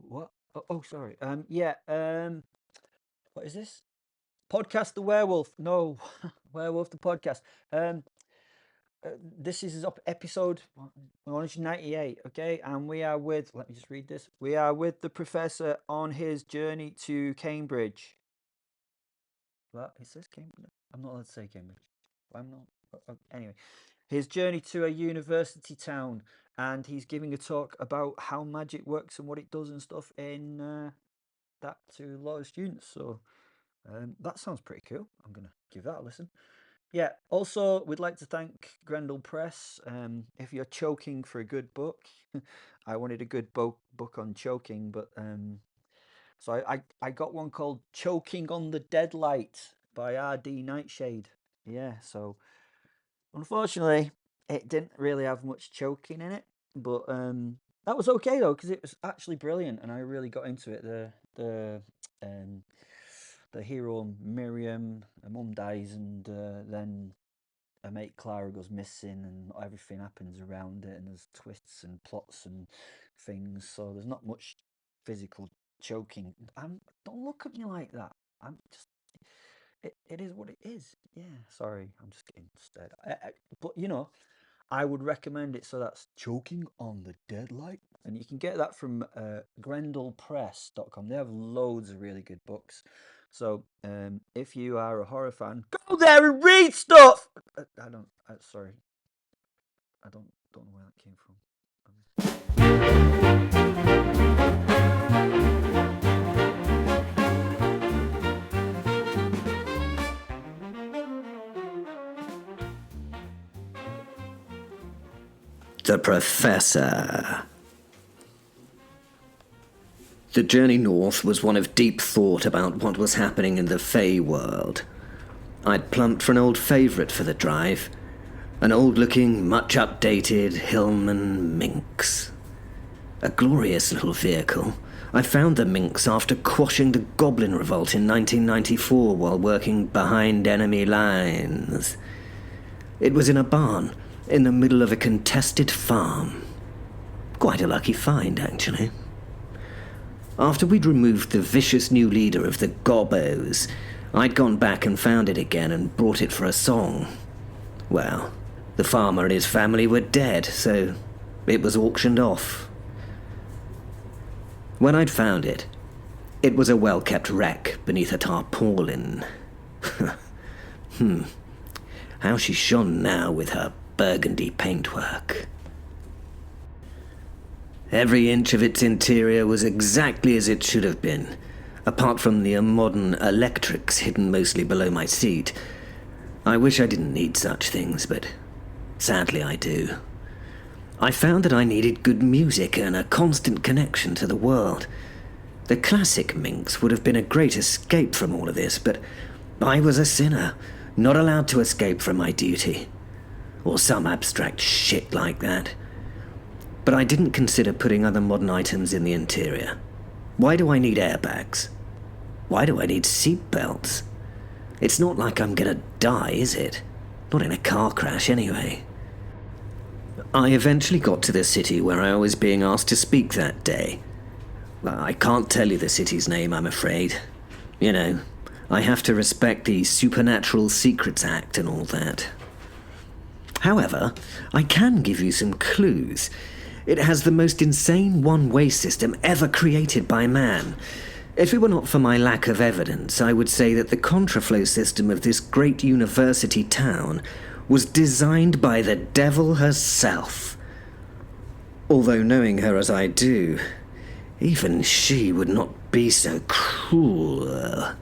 What? Oh, sorry. What is this? Podcast the Werewolf. No, Werewolf the podcast. Um, this is episode 198, okay? And we are with, let me just read this. We are with the professor on his journey to Cambridge. What? It says Cambridge. I'm not allowed to say Cambridge. I'm not. Anyway, his journey to a university town, and he's giving a talk about how magic works and what it does and stuff in that to a lot of students. So that sounds pretty cool. I'm gonna give that a listen. Yeah. Also, we'd like to thank Grendel Press. If you're choking for a good book, I wanted a good book on choking, but so I got one called "Choking on the Deadlight" by R.D. Nightshade. Yeah. So unfortunately, it didn't really have much choking in it, but that was okay though because it was actually brilliant, and I really got into it. Um, the hero Miriam, her mum dies, and then her mate Clara goes missing, and everything happens around it, and there's twists and plots and things. So there's not much physical choking. Don't look at me like that. I'm just. It is what it is. Yeah. Sorry, I'm just getting stared at. But I would recommend it. So that's Choking on the Deadlight, and you can get that from grendelpress.com. They have loads of really good books. So if you are a horror fan, go there and read stuff. I don't. Sorry, I don't know where that came from. The Professor. The journey north was one of deep thought about what was happening in the Fey world. I'd plumped for an old favourite for the drive, an old-looking, much updated Hillman Minx. A glorious little vehicle. I found the Minx after quashing the Goblin Revolt in 1994 while working behind enemy lines. It was in a barn, in the middle of a contested farm. Quite a lucky find, actually. After we'd removed the vicious new leader of the Gobbos, I'd gone back and found it again and brought it for a song. Well, the farmer and his family were dead, so it was auctioned off. When I'd found it, it was a well-kept wreck beneath a tarpaulin. How she shone now with her burgundy paintwork. Every inch of its interior was exactly as it should have been, apart from the modern electrics hidden mostly below my seat. I wish I didn't need such things, but sadly I do. I found that I needed good music and a constant connection to the world. The classic Minx would have been a great escape from all of this, but I was a sinner, not allowed to escape from my duty. Or some abstract shit like that. But I didn't consider putting other modern items in the interior. Why do I need airbags? Why do I need seatbelts? It's not like I'm gonna die, is it? Not in a car crash, anyway. I eventually got to the city where I was being asked to speak that day. I can't tell you the city's name, I'm afraid. You know, I have to respect the Supernatural Secrets Act and all that. However, I can give you some clues. It has the most insane one-way system ever created by man. If it were not for my lack of evidence, I would say that the contraflow system of this great university town was designed by the devil herself. Although knowing her as I do, even she would not be so cruel.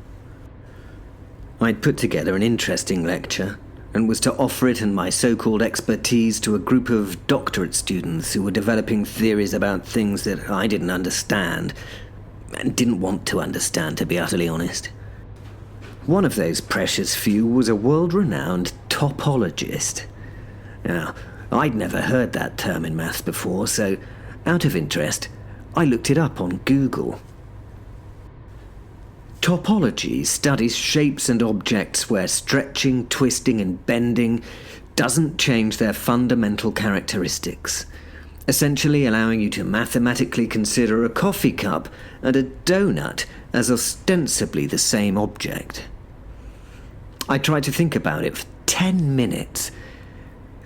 I'd put together an interesting lecture, and was to offer it and my so-called expertise to a group of doctorate students who were developing theories about things that I didn't understand, and didn't want to understand, to be utterly honest. One of those precious few was a world-renowned topologist. Now, I'd never heard that term in maths before, so, out of interest, I looked it up on Google. Topology studies shapes and objects where stretching, twisting, and bending doesn't change their fundamental characteristics. essentially allowing you to mathematically consider a coffee cup and a donut as ostensibly the same object. I tried to think about it for 10 minutes,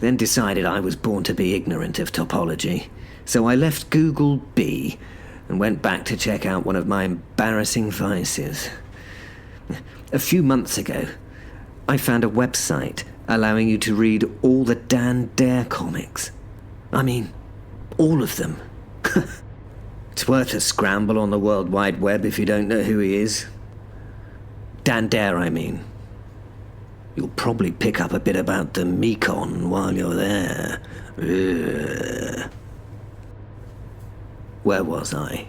then decided I was born to be ignorant of topology, so I left Google B and went back to check out one of my embarrassing vices. A few months ago, I found a website allowing you to read all the Dan Dare comics. I mean, all of them. It's worth a scramble on the World Wide Web if you don't know who he is. Dan Dare, I mean. You'll probably pick up a bit about the Mekon while you're there. Ugh. Where was I?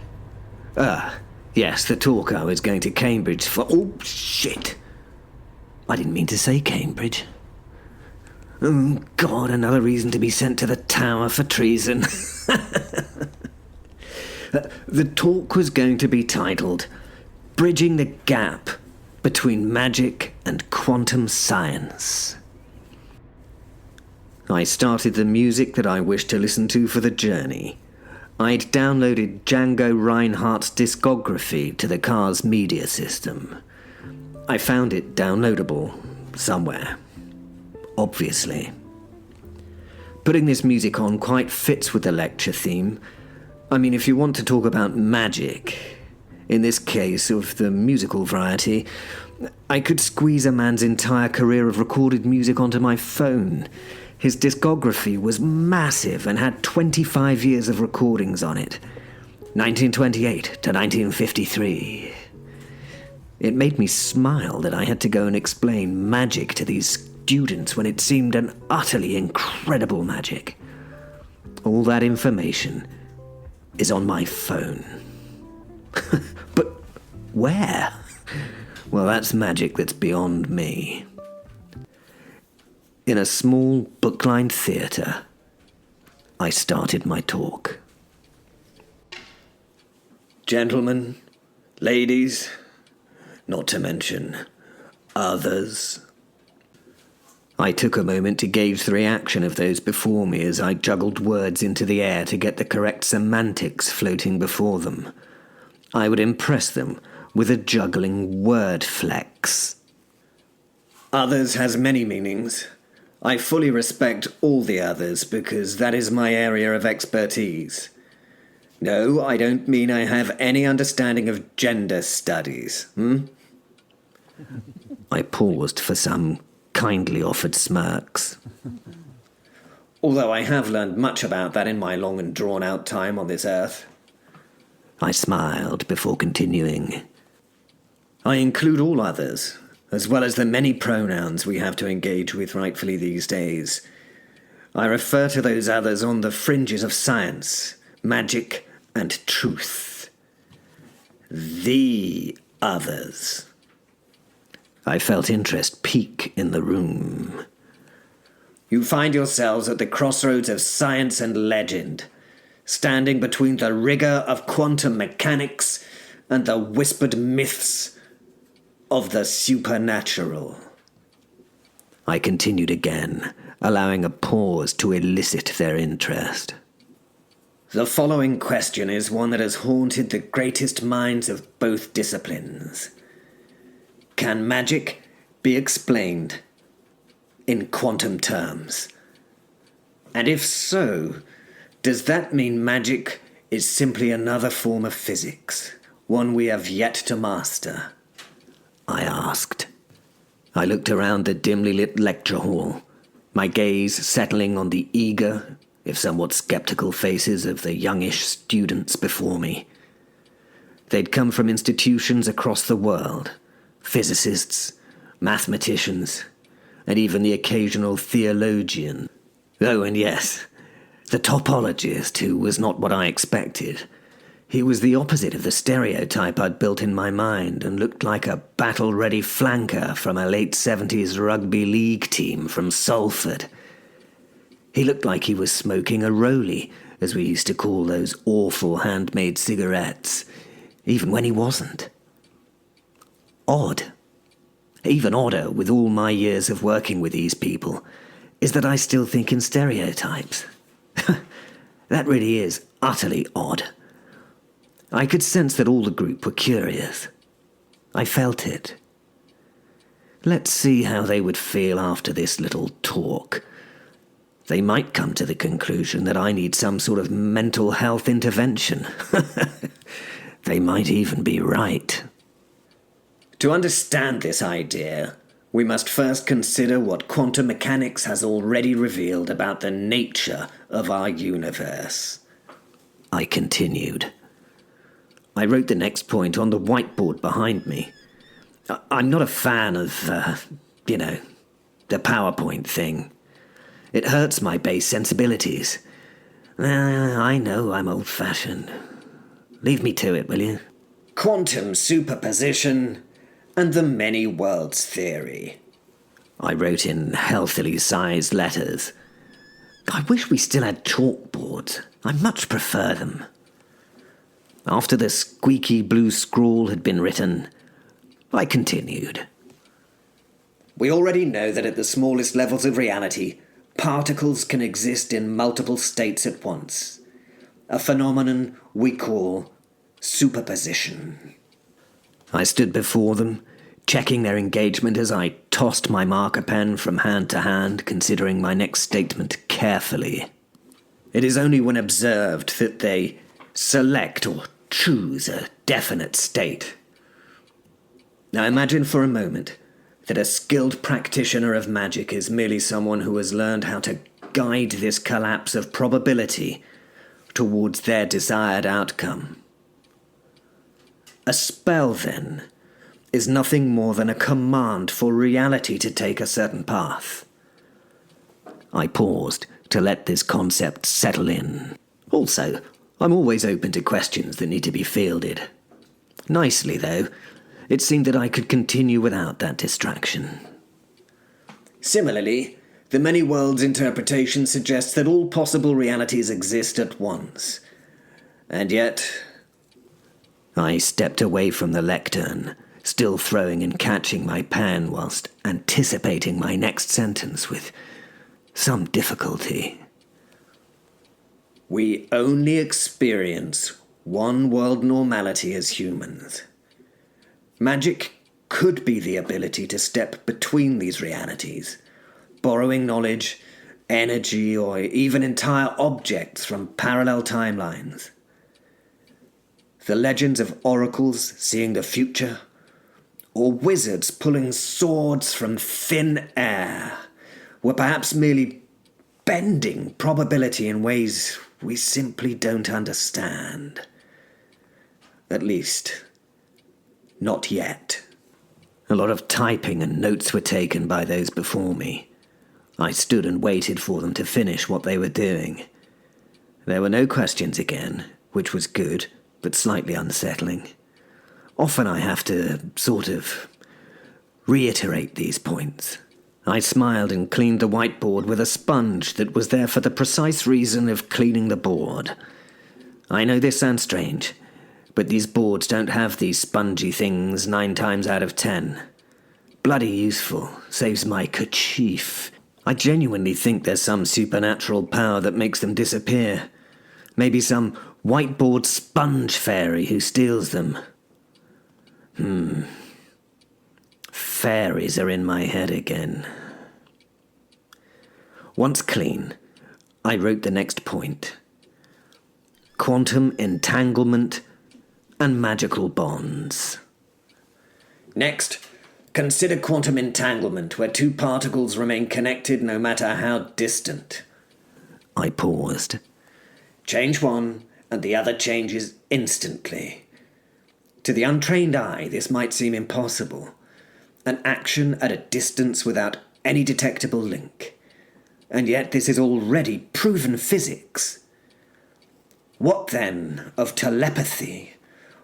Yes, the talk I was going to Cambridge for... Oh, shit! I didn't mean to say Cambridge. Oh, God, another reason to be sent to the Tower for treason. The talk was going to be titled Bridging the Gap Between Magic and Quantum Science. I started the music that I wished to listen to for the journey. I'd downloaded Django Reinhardt's discography to the car's media system. I found it downloadable somewhere. Obviously. Putting this music on quite fits with the lecture theme. I mean, if you want to talk about magic, in this case of the musical variety, I could squeeze a man's entire career of recorded music onto my phone. His discography was massive and had 25 years of recordings on it. 1928 to 1953. It made me smile that I had to go and explain magic to these students when it seemed an utterly incredible magic. All that information is on my phone. But where? Well, that's magic that's beyond me. In a small book-lined theatre, I started my talk. Gentlemen, ladies, not to mention others. I took a moment to gauge the reaction of those before me as I juggled words into the air to get the correct semantics floating before them. I would impress them with a juggling word flex. Others has many meanings. I fully respect all the others because that is my area of expertise. No, I don't mean I have any understanding of gender studies. I paused for some kindly offered smirks. Although I have learned much about that in my long and drawn-out time on this earth. I smiled before continuing. I include all others, as well as the many pronouns we have to engage with rightfully these days. I refer to those others on the fringes of science, magic, and truth. The others. I felt interest peak in the room. You find yourselves at the crossroads of science and legend, standing between the rigor of quantum mechanics and the whispered myths of the supernatural. I continued again, allowing a pause to elicit their interest. The following question is one that has haunted the greatest minds of both disciplines. Can magic be explained in quantum terms? And if so, does that mean magic is simply another form of physics, one we have yet to master? I asked. I looked around the dimly lit lecture hall, my gaze settling on the eager, if somewhat skeptical faces of the youngish students before me. They'd come from institutions across the world, physicists, mathematicians, and even the occasional theologian. Oh, and yes, the topologist, who was not what I expected. He was the opposite of the stereotype I'd built in my mind and looked like a battle-ready flanker from a late 70s rugby league team from Salford. He looked like he was smoking a Rollie, as we used to call those awful handmade cigarettes, even when he wasn't. Odd. Even odder, with all my years of working with these people, is that I still think in stereotypes. That really is utterly odd. I could sense that all the group were curious. I felt it. Let's see how they would feel after this little talk. They might come to the conclusion that I need some sort of mental health intervention. They might even be right. To understand this idea, we must first consider what quantum mechanics has already revealed about the nature of our universe. I continued. I wrote the next point on the whiteboard behind me. I'm not a fan of, the PowerPoint thing. It hurts my base sensibilities. I know I'm old-fashioned. Leave me to it, will you? Quantum superposition and the many worlds theory. I wrote in healthily sized letters. I wish we still had chalkboards. I much prefer them. After the squeaky blue scrawl had been written, I continued. We already know that at the smallest levels of reality, particles can exist in multiple states at once. A phenomenon we call superposition. I stood before them, checking their engagement as I tossed my marker pen from hand to hand, considering my next statement carefully. It is only when observed that they select or choose a definite state. Now imagine for a moment that a skilled practitioner of magic is merely someone who has learned how to guide this collapse of probability towards their desired outcome. A spell, then, is nothing more than a command for reality to take a certain path. I paused to let this concept settle in. Also, I'm always open to questions that need to be fielded. Nicely, though, it seemed that I could continue without that distraction. Similarly, the many worlds interpretation suggests that all possible realities exist at once. And yet, I stepped away from the lectern, still throwing and catching my pen whilst anticipating my next sentence with some difficulty. We only experience one world normality as humans. Magic could be the ability to step between these realities, borrowing knowledge, energy, or even entire objects from parallel timelines. The legends of oracles seeing the future, or wizards pulling swords from thin air, were perhaps merely bending probability in ways we simply don't understand. At least, not yet. A lot of typing and notes were taken by those before me. I stood and waited for them to finish what they were doing. There were no questions again, which was good, but slightly unsettling. Often I have to sort of reiterate these points. I smiled and cleaned the whiteboard with a sponge that was there for the precise reason of cleaning the board. I know this sounds strange, but these boards don't have these spongy things 9 times out of 10. Bloody useful, saves my kerchief. I genuinely think there's some supernatural power that makes them disappear. Maybe some whiteboard sponge fairy who steals them. Fairies are in my head again. Once clean, I wrote the next point. Quantum entanglement and magical bonds. Next, consider quantum entanglement, where 2 particles remain connected no matter how distant. I paused. Change one, and the other changes instantly. To the untrained eye, this might seem impossible. An action at a distance without any detectable link. And yet this is already proven physics. What then of telepathy,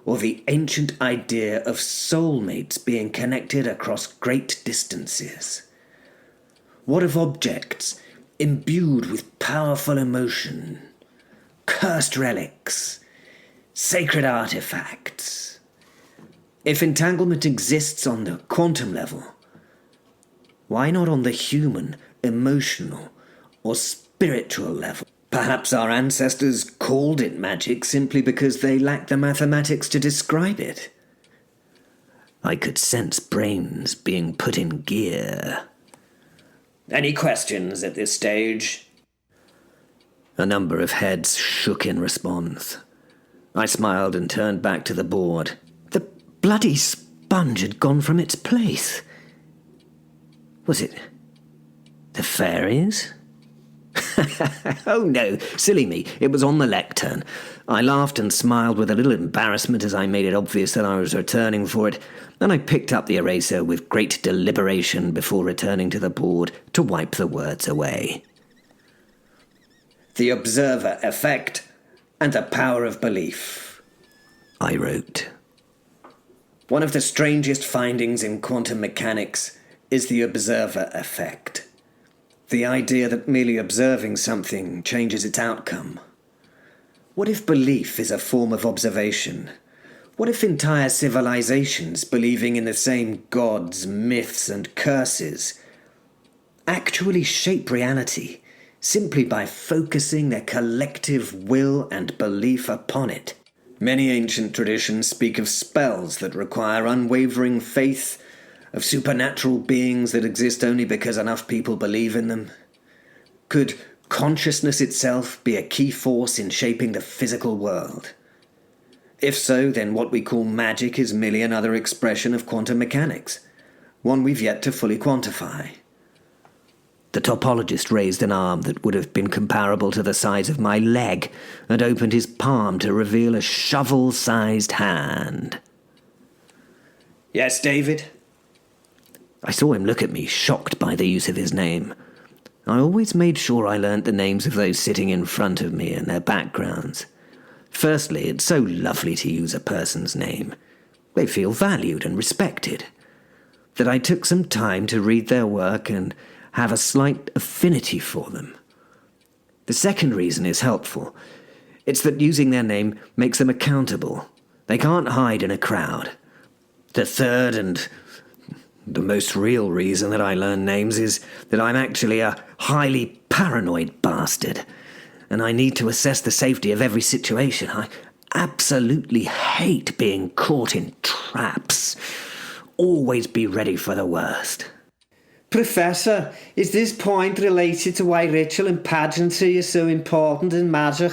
or the ancient idea of soulmates being connected across great distances? What of objects imbued with powerful emotion, cursed relics, sacred artifacts? If entanglement exists on the quantum level, why not on the human, emotional, or spiritual level? Perhaps our ancestors called it magic simply because they lacked the mathematics to describe it. I could sense brains being put in gear. Any questions at this stage? A number of heads shook in response. I smiled and turned back to the board. The bloody sponge had gone from its place. Was it the fairies? Oh no, silly me, it was on the lectern. I laughed and smiled with a little embarrassment as I made it obvious that I was returning for it, and I picked up the eraser with great deliberation before returning to the board to wipe the words away. The observer effect and the power of belief, I wrote. One of the strangest findings in quantum mechanics is the observer effect. The idea that merely observing something changes its outcome. What if belief is a form of observation? What if entire civilizations believing in the same gods, myths, and curses actually shape reality simply by focusing their collective will and belief upon it? Many ancient traditions speak of spells that require unwavering faith, of supernatural beings that exist only because enough people believe in them. Could consciousness itself be a key force in shaping the physical world? If so, then what we call magic is merely another expression of quantum mechanics, one we've yet to fully quantify. The topologist raised an arm that would have been comparable to the size of my leg and opened his palm to reveal a shovel-sized hand. Yes, David? I saw him look at me, shocked by the use of his name. I always made sure I learnt the names of those sitting in front of me and their backgrounds. Firstly, it's so lovely to use a person's name. They feel valued and respected. That I took some time to read their work and have a slight affinity for them. The second reason is helpful. It's that using their name makes them accountable. They can't hide in a crowd. The third and the most real reason that I learn names is that I'm actually a highly paranoid bastard, and I need to assess the safety of every situation. I absolutely hate being caught in traps. Always be ready for the worst. Professor, is this point related to why ritual and pageantry is so important in magic?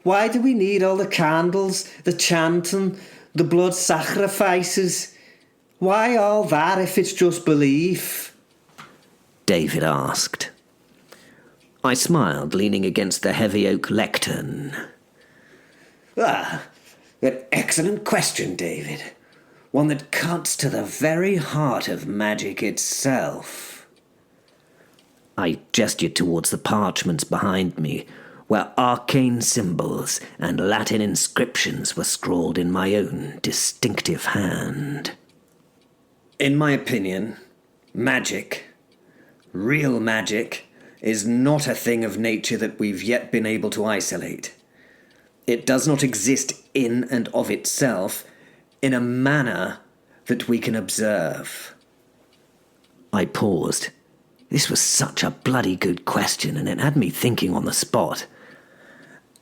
Why do we need all the candles, the chanting, the blood sacrifices? Why all that if it's just belief? David asked. I smiled, leaning against the heavy oak lectern. An excellent question, David. One that cuts to the very heart of magic itself. I gestured towards the parchments behind me, where arcane symbols and Latin inscriptions were scrawled in my own distinctive hand. In my opinion, magic, real magic, is not a thing of nature that we've yet been able to isolate. It does not exist in and of itself in a manner that we can observe. I paused. This was such a bloody good question, and it had me thinking on the spot.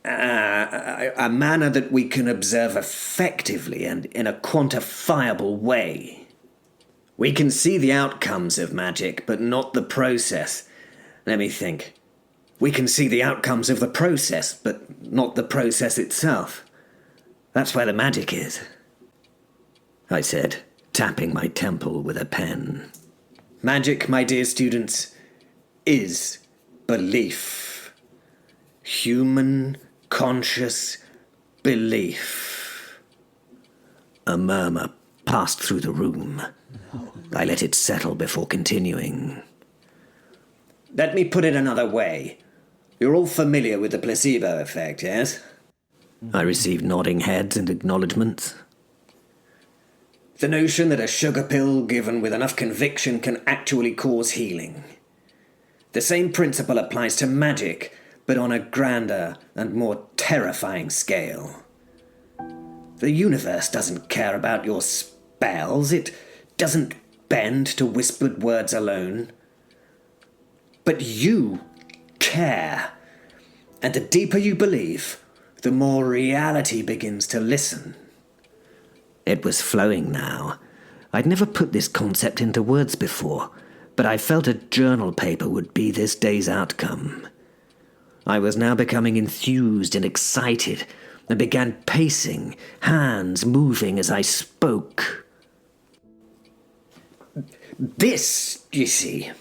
A manner that we can observe effectively and in a quantifiable way. We can see the outcomes of magic, but not the process. Let me think. We can see the outcomes of the process, but not the process itself. That's where the magic is, I said, tapping my temple with a pen. Magic, my dear students, is belief. Human, conscious belief. A murmur passed through the room. I let it settle before continuing. Let me put it another way. You're all familiar with the placebo effect, yes? I received nodding heads and acknowledgements. The notion that a sugar pill given with enough conviction can actually cause healing. The same principle applies to magic, but on a grander and more terrifying scale. The universe doesn't care about your spells. It doesn't bend to whispered words alone. But you care. And the deeper you believe, the more reality begins to listen. It was flowing now. I'd never put this concept into words before, but I felt a journal paper would be this day's outcome. I was now becoming enthused and excited, and began pacing, hands moving as I spoke. This, you see,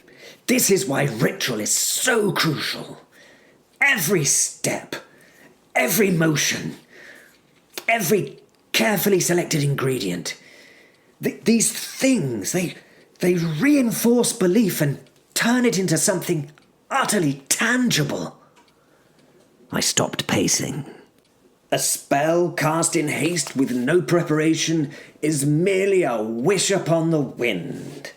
this is why ritual is so crucial. Every step, every motion, every carefully selected ingredient. These things, they reinforce belief and turn it into something utterly tangible. I stopped pacing. A spell cast in haste with no preparation is merely a wish upon the wind.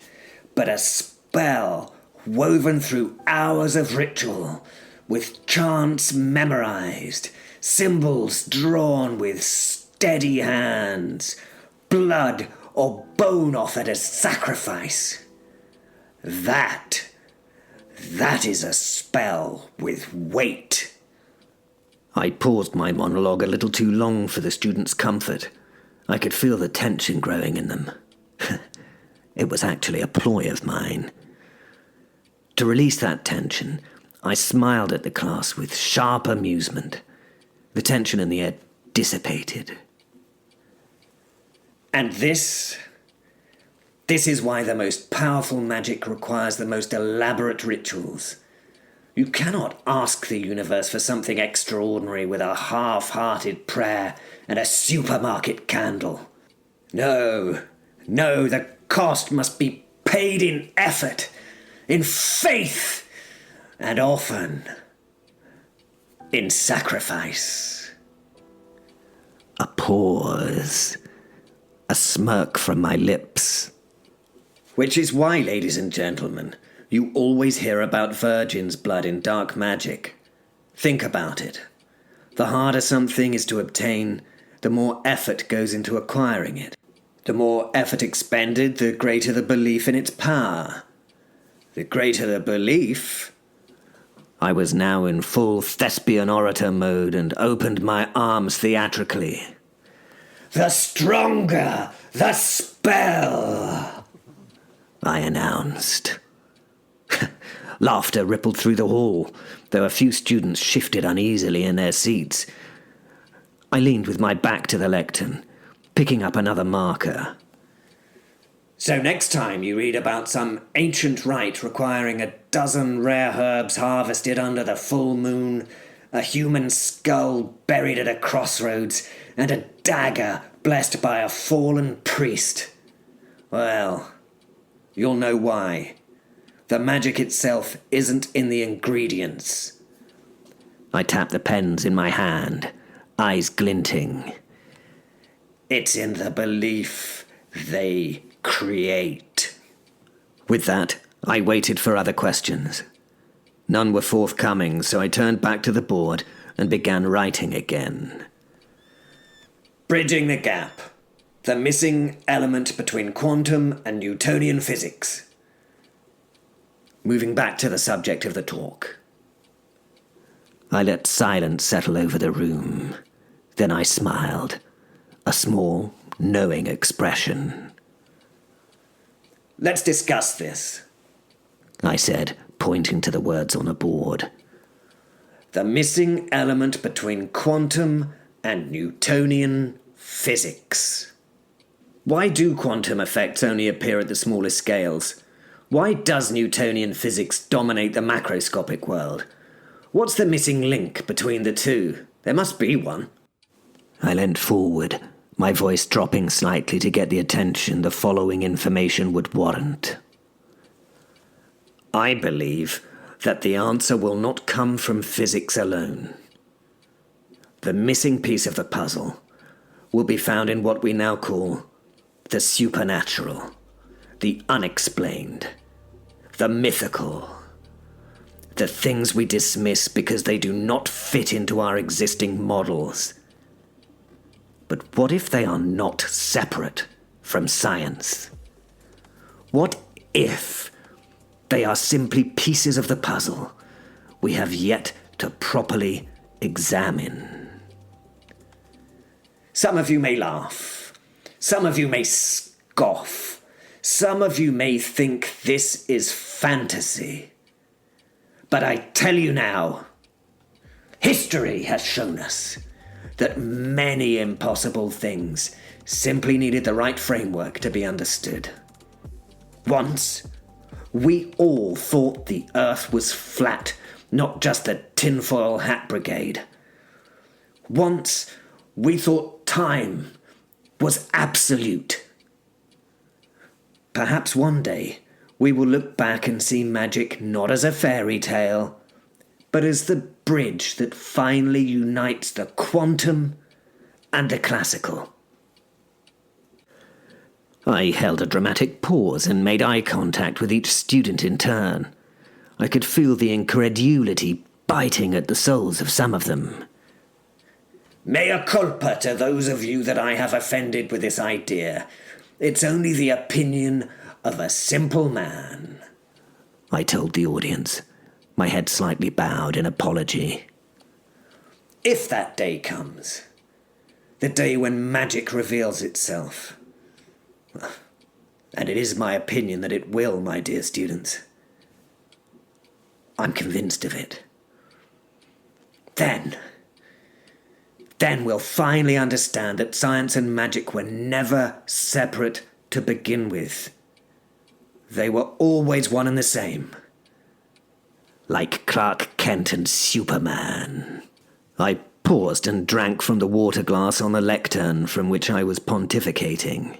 But a spell woven through hours of ritual, with chants memorized, symbols drawn with steady hands, blood or bone offered as sacrifice. That is a spell with weight. I paused my monologue a little too long for the students' comfort. I could feel the tension growing in them. It was actually a ploy of mine. To release that tension, I smiled at the class with sharp amusement. The tension in the air dissipated. And this is why the most powerful magic requires the most elaborate rituals. You cannot ask the universe for something extraordinary with a half-hearted prayer and a supermarket candle. No, the cost must be paid in effort, in faith, and often in sacrifice. A pause, a smirk from my lips. Which is why, ladies and gentlemen, you always hear about virgin's blood in dark magic. Think about it. The harder something is to obtain, the more effort goes into acquiring it. The more effort expended, the greater the belief in its power. The greater the belief... I was now in full thespian orator mode and opened my arms theatrically. The stronger the spell, I announced. Laughter rippled through the hall, though a few students shifted uneasily in their seats. I leaned with my back to the lectern, picking up another marker. So next time you read about some ancient rite requiring a dozen rare herbs harvested under the full moon, a human skull buried at a crossroads, and a dagger blessed by a fallen priest, well, you'll know why. The magic itself isn't in the ingredients. I tapped the pens in my hand, eyes glinting. It's in the belief they create. With that, I waited for other questions. None were forthcoming, so I turned back to the board and began writing again. Bridging the gap. The missing element between quantum and Newtonian physics. Moving back to the subject of the talk. I let silence settle over the room. Then I smiled. A small, knowing expression. Let's discuss this, I said, pointing to the words on a board. The missing element between quantum and Newtonian physics. Why do quantum effects only appear at the smallest scales? Why does Newtonian physics dominate the macroscopic world? What's the missing link between the two? There must be one. I leant forward, my voice dropping slightly to get the attention the following information would warrant. I believe that the answer will not come from physics alone. The missing piece of the puzzle will be found in what we now call the supernatural, the unexplained, the mythical, the things we dismiss because they do not fit into our existing models. But what if they are not separate from science? What if they are simply pieces of the puzzle we have yet to properly examine. Some of you may laugh. Some of you may scoff. Some of you may think this is fantasy. But I tell you now, history has shown us that many impossible things simply needed the right framework to be understood. Once, we all thought the Earth was flat, not just the tinfoil hat brigade. Once, we thought time was absolute. Perhaps one day we will look back and see magic not as a fairy tale, but as the bridge that finally unites the quantum and the classical. I held a dramatic pause and made eye contact with each student in turn. I could feel the incredulity biting at the souls of some of them. Mea culpa to those of you that I have offended with this idea. It's only the opinion of a simple man, I told the audience, my head slightly bowed in apology. If that day comes, the day when magic reveals itself, and it is my opinion that it will, my dear students, I'm convinced of it, then we'll finally understand that science and magic were never separate to begin with. They were always one and the same. Like Clark Kent and Superman. I paused and drank from the water glass on the lectern from which I was pontificating.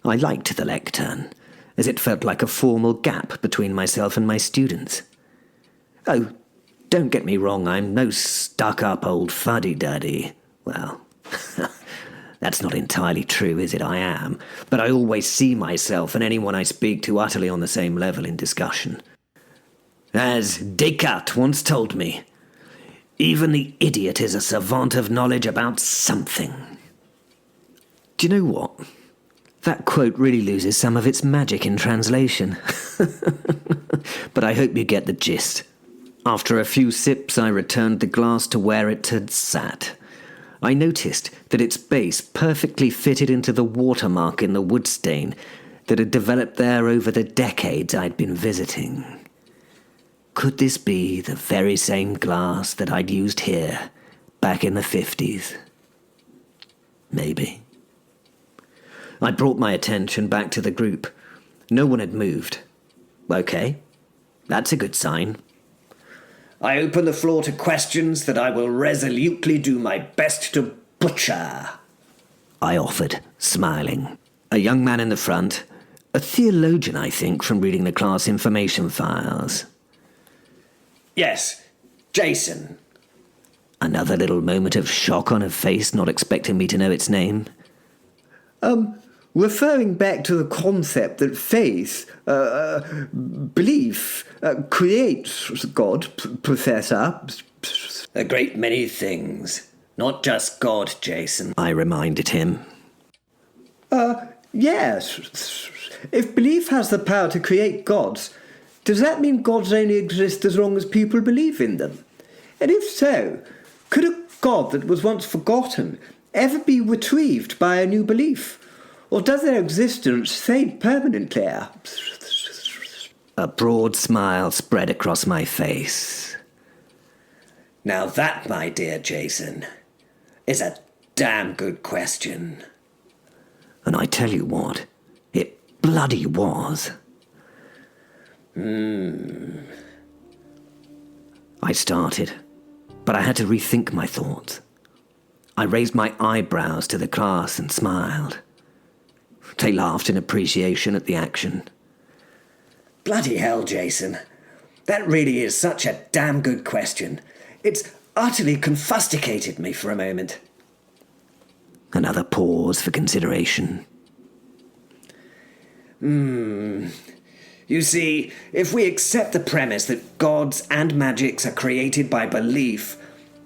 I liked the lectern, as it felt like a formal gap between myself and my students. Oh, don't get me wrong, I'm no stuck-up old fuddy-duddy. Well, that's not entirely true, is it? I am. But I always see myself and anyone I speak to utterly on the same level in discussion. As Descartes once told me, even the idiot is a savant of knowledge about something. Do you know what? That quote really loses some of its magic in translation. But I hope you get the gist. After a few sips, I returned the glass to where it had sat. I noticed that its base perfectly fitted into the watermark in the wood stain that had developed there over the decades I'd been visiting. Could this be the very same glass that I'd used here back in the 50s? Maybe. I brought my attention back to the group. No one had moved. Okay, that's a good sign. I open the floor to questions that I will resolutely do my best to butcher, I offered, smiling. A young man in the front, a theologian, I think, from reading the class information files. Yes, Jason. Another little moment of shock on her face, not expecting me to know its name. Referring back to the concept that faith, belief, creates God, Professor. A great many things. Not just God, Jason. I reminded him. Yes. If belief has the power to create gods, does that mean gods only exist as long as people believe in them? And if so, could a god that was once forgotten ever be retrieved by a new belief? Or does their existence fade permanently? A broad smile spread across my face. Now that, my dear Jason, is a damn good question. And I tell you what, it bloody was. I started, but I had to rethink my thoughts. I raised my eyebrows to the class and smiled. They laughed in appreciation at the action. Bloody hell, Jason. That really is such a damn good question. It's utterly confusticated me for a moment. Another pause for consideration. You see, if we accept the premise that gods and magics are created by belief,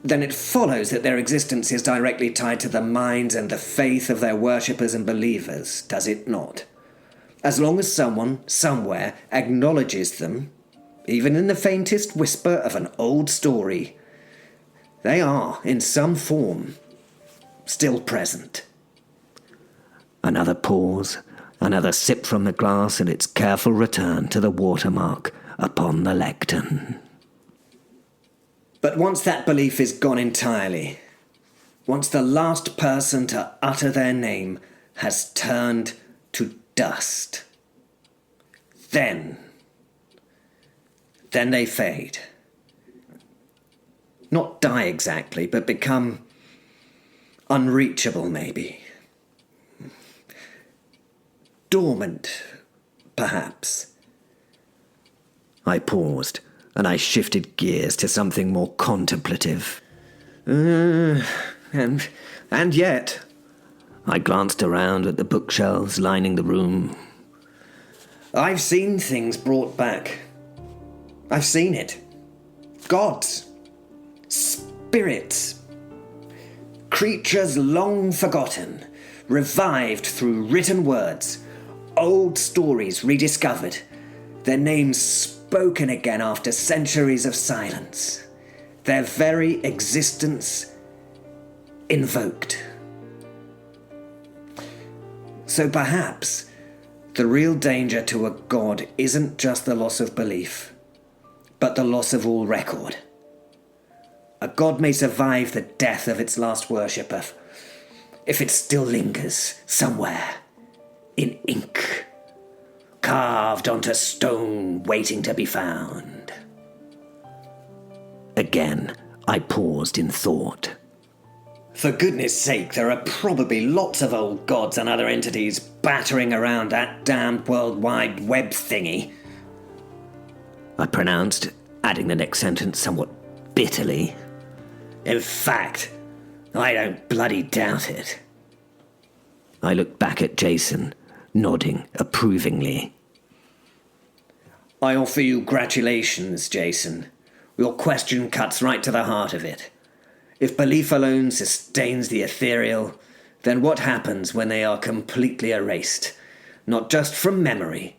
then it follows that their existence is directly tied to the minds and the faith of their worshippers and believers, does it not? As long as someone, somewhere, acknowledges them, even in the faintest whisper of an old story, They are, in some form, still present. Another pause, another sip from the glass, and its careful return to the watermark upon the lectern. But once that belief is gone entirely, once the last person to utter their name has turned to dust, then they fade. Not die exactly, but become unreachable, maybe. Dormant, perhaps. I paused, and I shifted gears to something more contemplative. And yet, I glanced around at the bookshelves lining the room. I've seen things brought back. I've seen it. Gods. Spirits. Creatures long forgotten, revived through written words, old stories rediscovered, their names spoken again after centuries of silence, their very existence invoked. So perhaps the real danger to a god isn't just the loss of belief, but the loss of all record. A god may survive the death of its last worshipper if it still lingers somewhere in ink, carved onto stone waiting to be found. Again, I paused in thought. For goodness sake, there are probably lots of old gods and other entities battering around that damned World Wide Web thingy, I pronounced, adding the next sentence somewhat bitterly. In fact, I don't bloody doubt it. I looked back at Jason, nodding approvingly. I offer you congratulations, Jason. Your question cuts right to the heart of it. If belief alone sustains the ethereal, then what happens when they are completely erased, not just from memory,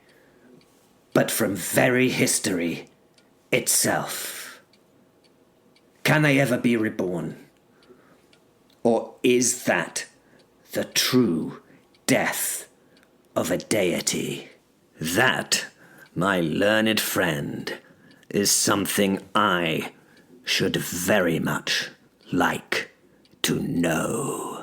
but from very history itself? Can they ever be reborn? Or is that the true death of a deity? That, my learned friend, is something I should very much like to know.